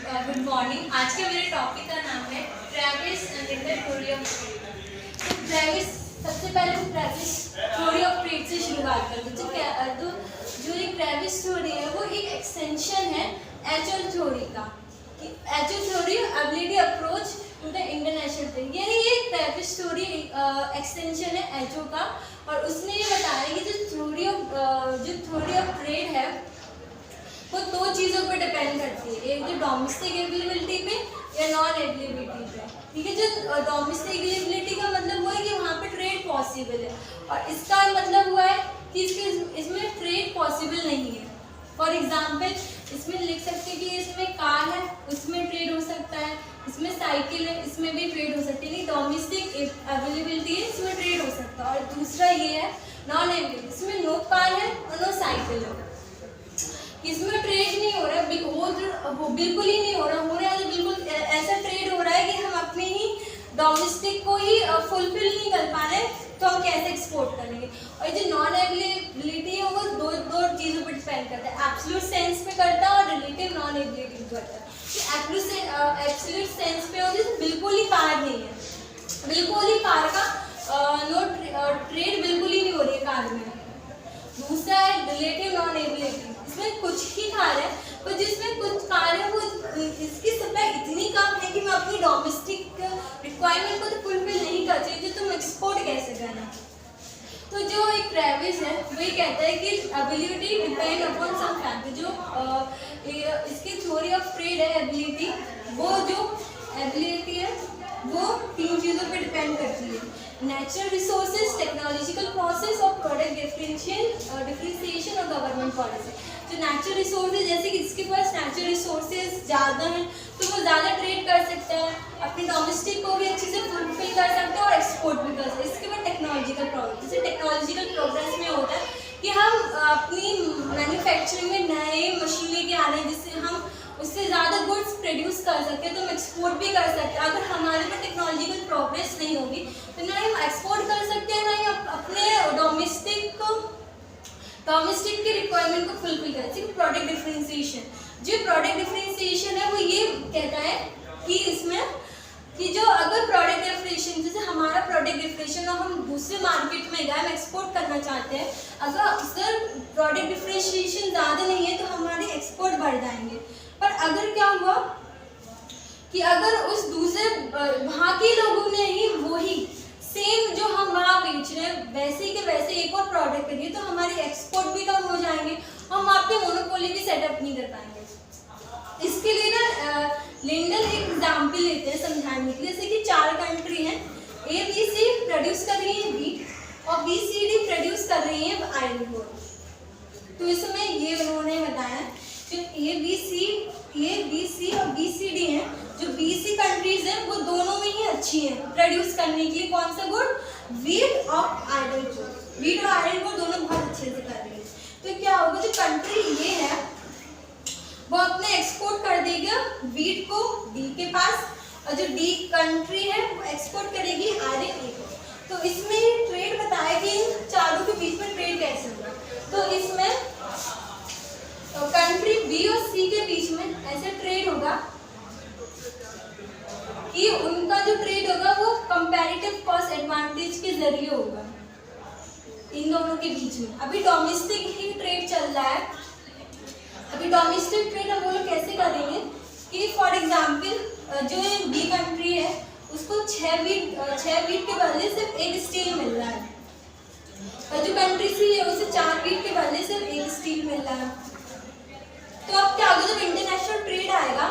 Good morning. आज के मेरे टॉपिक का नाम है Travis and the theory of trade. Travis सबसे पहले ट्रेविस थ्योरी ऑफ ट्रेड से शुरुआत करते हैं। जो ये ट्रेविस थ्योरी है वो एक एक्सटेंशन है एचओ थ्योरी का। HO theory ability approach to the international trade, यानी ये ट्रेविस थ्योरी एक्सटेंशन है एचओ का। और उसने ये बताया कि जो थ्योरी ऑफ ट्रेड है वो दो चीज़ों पर डिपेंड करती है, एक जो डोमेस्टिक अवेलेबिलिटी पे या नॉन अवेलेबिलिटी पे। ठीक है, जो डोमेस्टिक अवेलेबिलिटी का मतलब हुआ है कि वहाँ पे ट्रेड पॉसिबल है, और इसका मतलब हुआ है कि इसमें ट्रेड पॉसिबल नहीं है। फॉर एग्जांपल इसमें लिख सकते हैं कि इसमें कार है, उसमें ट्रेड हो सकता है, इसमें साइकिल है, इसमें भी ट्रेड हो सकती है। डोमेस्टिक अवेलेबिलिटी है, इसमें ट्रेड हो सकता है। और दूसरा ये है नॉन अवेलेबिलिटी, इसमें नो कार है और नो साइकिल है, इसमें ट्रेड नहीं हो रहा है, वो बिल्कुल ही नहीं हो रहा है। बिल्कुल ऐसा ट्रेड हो रहा है कि हम अपने ही डोमेस्टिक को ही फुलफिल नहीं कर पा रहे, तो हम कैसे एक्सपोर्ट करेंगे। और जो नॉन अवेलेबिलिटी है वो दो चीज़ों पर डिपेंड करता है, एब्सोल्यूट सेंस पे करता है और रिलेटिव नॉन अवेलेबिलिटी पे करता है। एब्सोल्यूट सेंस पे होती है बिल्कुल ही कार नहीं है, बिल्कुल ही कार का ट्रेड बिल्कुल ही नहीं हो रही है कार में। दूसरा है रिलेटिव नॉन अवेलेबिलिटी, इसमें कुछ ही कार है, पर जिसमें कुछ कार है वो इसकी सप्लाई इतनी कम है कि मैं अपनी डोमेस्टिक रिक्वायरमेंट को तो फुलफिल नहीं कर सकती, तो तुम एक्सपोर्ट कैसे करना। तो जो एक ट्रेविस है वही कहता है कि ability depend upon some factor. जो इसकी थ्योरी ऑफ ट्रेड है एबिलिटी, वो जो एबिलिटी है वो तीन चीज़ों पे डिपेंड करती है, नेचुरल रिसोर्सेज, टेक्नोलॉजिकल प्रोसेस और प्रोडक्ट डिफरेंशिएशन और गवर्नमेंट पॉलिसी। जो नेचुरल रिसोर्सेज, जैसे कि इसके पास नेचुरल रिसोर्सेज ज़्यादा हैं तो वो ज़्यादा ट्रेड कर सकता है, अपनी डोमेस्टिक को भी अच्छे से फुलफिल कर सकते हैं और एक्सपोर्ट भी कर सकते हैं। इसके बाद टेक्नोलॉजिकल प्रोग्रेस, जैसे टेक्नोलॉजिकल प्रोग्रेस में होता है कि हम अपनी मैन्युफैक्चरिंग में नए मशीन लेके आ रहे हैं जिससे हम उससे ज़्यादा गुड्स प्रोड्यूस कर सकते हैं, तो हम एक्सपोर्ट भी कर सकते हैं। अगर हमारे में टेक्नोलॉजिकल प्रोग्रेस नहीं होगी तो ना हम एक्सपोर्ट कर सकते हैं, ना ही अपने डोमेस्टिक के रिक्वायरमेंट को फुलफिल कर सकते हैं। प्रोडक्ट डिफरेंशिएशन, जो प्रोडक्ट डिफरेंशिएशन है वो ये कहता है कि इसमें कि जो अगर प्रोडक्ट डिफरेंशिएशन, जैसे हमारा प्रोडक्ट डिफरेंशिएशन और हम दूसरे मार्केट में गए, हम एक्सपोर्ट करना चाहते हैं, अगर प्रोडक्ट डिफरेंशिएशन ज़्यादा नहीं है तो हमारे एक्सपोर्ट बढ़ जाएंगे। पर अगर क्या हुआ कि अगर उस दूसरे वहाँ के लोगों ने ही वही सेम जो हम वहाँ बेच रहे हैं वैसे के वैसे एक और प्रोडक्ट करिए, तो हमारे एक्सपोर्ट भी कम हो जाएंगे, हम वहाँ पे मोनोपोली भी सेटअप नहीं कर पाएंगे। इसके लिए ना लिंडल एक एग्जाम्पल लेते हैं समझाने के लिए। जैसे कि 4 कंट्री हैं, ए बी सी प्रोड्यूस कर रही है व्हीट और बी सी डी प्रोड्यूस कर रही है आयरन ओर। तो इसमें ये उन्होंने बताया जो ए बी सी और बी सी डी हैं, जो बी सी कंट्रीज हैं वो दोनों में ही अच्छी हैं प्रोड्यूस करने के लिए। कौन सा गुड? व्हीट और आयरन ओर। व्हीट और आयरन ओर दोनों बहुत अच्छे से कर रही है। तो क्या होगा, जो कंट्री ये है वो अपने एक्सपोर्ट कर देगा व्हीट को डी के पास, और जो डी कंट्री है वो एक्सपोर्ट करेगी आयरन ए को। तो इसमें ट्रेड बताया कि इन चारों के बीच में ट्रेड कैसे होगा। तो इसमें कंट्री बी और सी के बीच में ऐसे ट्रेड होगा कि उनका जो ट्रेड होगा वो कंपैरेटिव कॉस्ट एडवांटेज के जरिए होगा इन दोनों के बीच में। अभी डोमेस्टिक ही ट्रेड चल रहा है। अभी डोमेस्टिक ट्रेड हम लोग कैसे करेंगे कि फॉर एग्जांपल जो बी कंट्री है उसको 6 वीट के बदले सिर्फ 1 स्टील मिल रहा है, और जो कंट्री सी है उसे 4 वीट के बदले सिर्फ 1 स्टील मिल रहा है। तो अब क्या होगा, जब इंटरनेशनल ट्रेड आएगा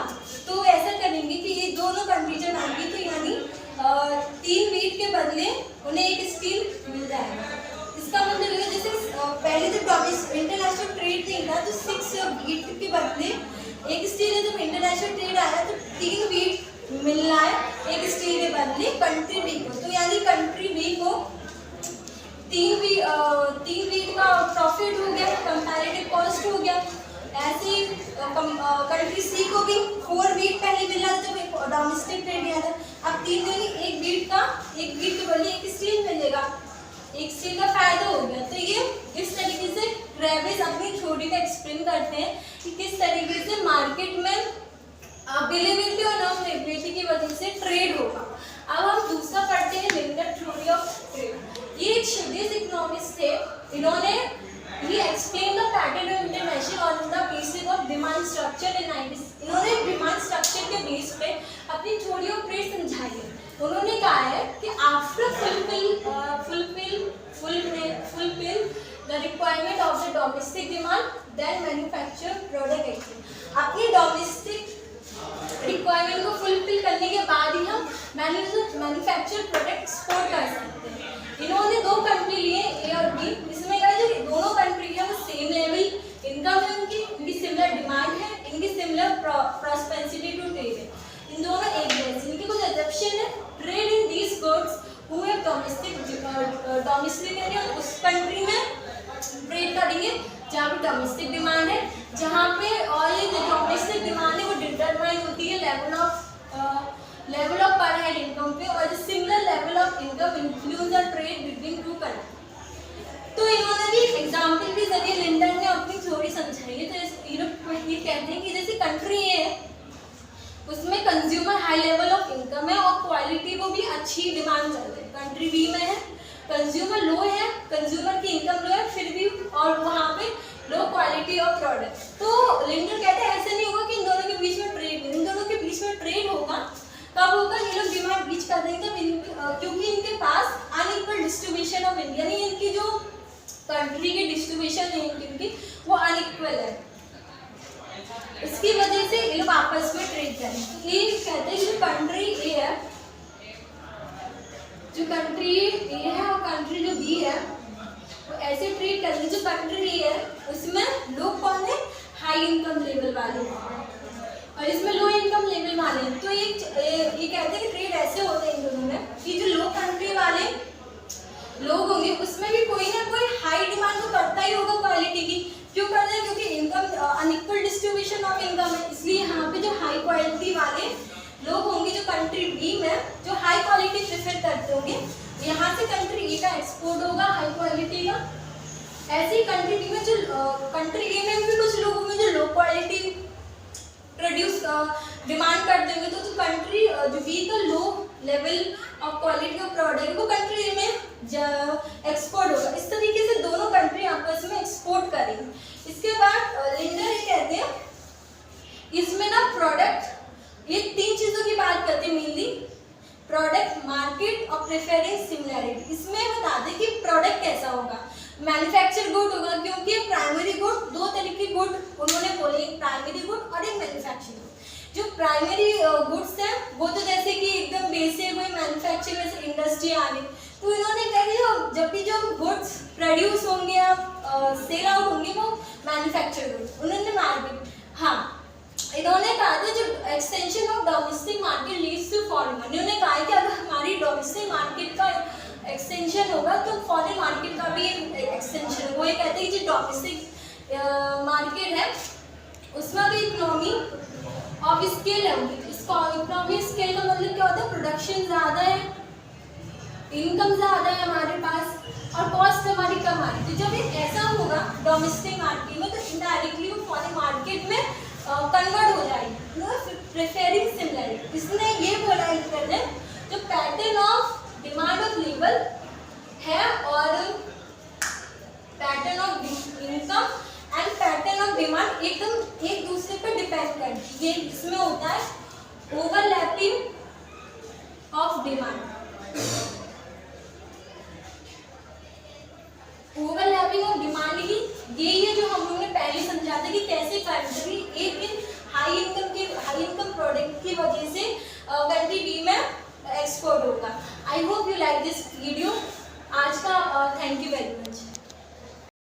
तो ऐसा करेंगे कि ये दोनों कंट्री जब आएंगी तो यानी 3 वीट के बदले उन्हें 1 स्टील मिल जाएगा। इसका मतलब ये, जैसे पहले जब इंटरनेशनल ट्रेड नहीं था तो 6 वीट के बदले 1 स्टील है, जब इंटरनेशनल ट्रेड आया तो 3 वीट मिल रहा है 1 स्टील के बदले कंट्री बी को। तो यानी कंट्री बी को 3 वीट का प्रॉफिट हो गया, कंपैरेटिव कॉस्ट हो गया। ऐसे ही कंट्री सी को भी 4 वीट पहले मिल रहा था जब डोमेस्टिक ट्रेड गया था, अब 3 यानी 1 वीट के बदले 1 स्टील मिलेगा, 1 स्टील का फायदा हो गया। तो ये इस तरीके से ट्रेविस अपनी थ्योरी का एक्सप्लेन करते हैं कि किस तरीके से मार्केट में अवेलेबिलिटी और नॉन अवेलेबिलिटी की वजह से ट्रेड होगा। अब हम दूसरा पढ़ते हैं लिंडर थ्योरी ऑफ ट्रेड। ये एक स्वीडिश इकोनॉमिस्ट थे, इन्होंने he explained the pattern of international on the basis of demand structure in 90s। इन्होंने डिमांड स्ट्रक्चर के बेस पे अपनी थ्योरी ऑफ ट्रेड समझाई है। उन्होंने कहा है कि after fulfill the requirement of the domestic demand then manufacture product export. अपनी डोमेस्टिक रिक्वायरमेंट को फुलफिल करने के बाद ही हम मैन्युफैक्चर प्रोडक्ट एक्सपोर्ट कर सकते हैं। इन्होंने दो कंट्री लिए ए और बी, इसमें कहा जो दोनों कंट्री है वो सेम लेवल इनकम है इनकी सिमिलर डिमांड है, इनकी सिमिलर प्रॉस्पेरिटी टू ट्रेड है, इन दोनों एक जैसे। इनकी कुछ एक्सेप्शन है, trade in these goods who have domestic यानी उस कंट्री में ट्रेड करेंगे जहाँ पे डोमेस्टिक डिमांड है, जहाँ पे और ये जो डोमेस्टिक डिमांड है वो डिटरमाइन होती है लेवल ऑफ पर हेड इनकम पे, और जो similar level of income influence the trade between two country. तो इन्होंने भी एग्जांपल के जरिए लिंडन ने अपनी थ्योरी समझाई है। तो ये कहते हैं कि जैसे कंट्री ए है उसमें consumer high level of income है और क्वालिटी को भी अच्छी डिमांड चल रही है। कंट्री बी में है कंज्यूमर लो है, कंज्यूमर की इनकम लो है फिर भी, और वहाँ पे लो क्वालिटी ऑफ प्रोडक्ट। तो लिंडन कहते हैं ऐसे नहीं होगा कि इन दोनों के बीच में ट्रेड, इन दोनों के बीच में ट्रेड होगा कब होगा, ये लोग डिमांड रीच कर देंगे क्योंकि इनके पास अनइक्वल डिस्ट्रीब्यूशन ऑफ इंडिया, यानी इनकी जो कंट्री की डिस्ट्रीब्यूशन है इनकी वो अनइक्वल है, इसकी वजह से ये लोग आपस में ट्रेड करें। तो ये कहते हैं कि जो कंट्री ए है, जो कंट्री ए है और कंट्री जो बी है वो ऐसे ट्रेड करेंगे। जो कंट्री ए है उसमें लोग कौन है, हाई इनकम लेवल वाले, और इसमें लो इनकम लेवल वाले। तो ये कहते हैं कि ट्रेड ऐसे होते हैं इन दोनों में कि जो लो कंट्री वाले लोग होंगे उसमें भी कोई ना कोई हाई डिमांड तो करता ही होगा क्वालिटी की। क्यों करते हैं, क्योंकि income unequal distribution of income है, इसलिए यहाँ पे जो हाई क्वालिटी वाले लोग होंगे जो कंट्री बी में जो हाई क्वालिटी प्रेफर करते होंगे, यहाँ से कंट्री ए का एक्सपोर्ट होगा हाई क्वालिटी का। ऐसे ही कंट्री बी में जो कंट्री ए में भी कुछ लोग होंगे जो लो क्वालिटी प्रोड्यूस डिमांड करते होंगे, तो जो कंट्री जो बी का low level of quality of product वो कंट्री में एक्सपोर्ट होगा। इस तरीके से दोनों कंट्री आपस में एक्सपोर्ट करेंगे। इसके बाद लिंडर ये कहते हैं इसमें ना प्रोडक्ट, ये तीन चीज़ों की बात करते हैं मेनली, प्रोडक्ट, मार्केट और प्रेफरेंस सिमिलैरिटी। इसमें बता दें कि प्रोडक्ट कैसा होगा, मैन्युफैक्चर गुड होगा, क्योंकि प्राइमरी गुड, दो तरह की गुड उन्होंने बोले, एक प्राइमरी गुड और एक मैन्युफैक्चरिंग। जो प्राइमरी गुड्स हैं वो तो जैसे कि एकदम बेसिक कोई मैन्युफैक्चरिंग में से इंडस्ट्री आ गई, तो इन्होंने कहा कि जब भी जो गुड्स प्रोड्यूस होंगे या सेल आउट होंगे वो मैन्युफैक्चर गुड्स। उन्होंने मार्केट, हाँ इन्होंने कहा था जो extension of domestic market leads to foreign market. इन्होंने कहा है कि अगर हमारी डोमेस्टिक मार्केट का एक्सटेंशन होगा तो फॉरेन मार्केट का भी एक्सटेंशन। वो ये कहते हैं कि जो डोमेस्टिक मार्केट है उसमें भी इकोनॉमी ऑफ स्केल होगी। इकोनॉमी स्केल का मतलब क्या होता है, प्रोडक्शन ज़्यादा है, इनकम ज़्यादा है हमारे पास और कॉस्ट हमारी कम आ रही है। तो जब ये ऐसा होगा डोमेस्टिक मार्केट में तो इनडायरेक्टली वो फॉरेन मार्केट में कन्वर्ट हो जाएगी। प्रेफरिंग सिमिलरिटी, इसने ये बोला है जो pattern of demand of level है और pattern of income and pattern of demand एकदम एक दूसरे पर डिपेंड करती है। ये इसमें होता है overlapping of demand, overlapping of demand ही ये जो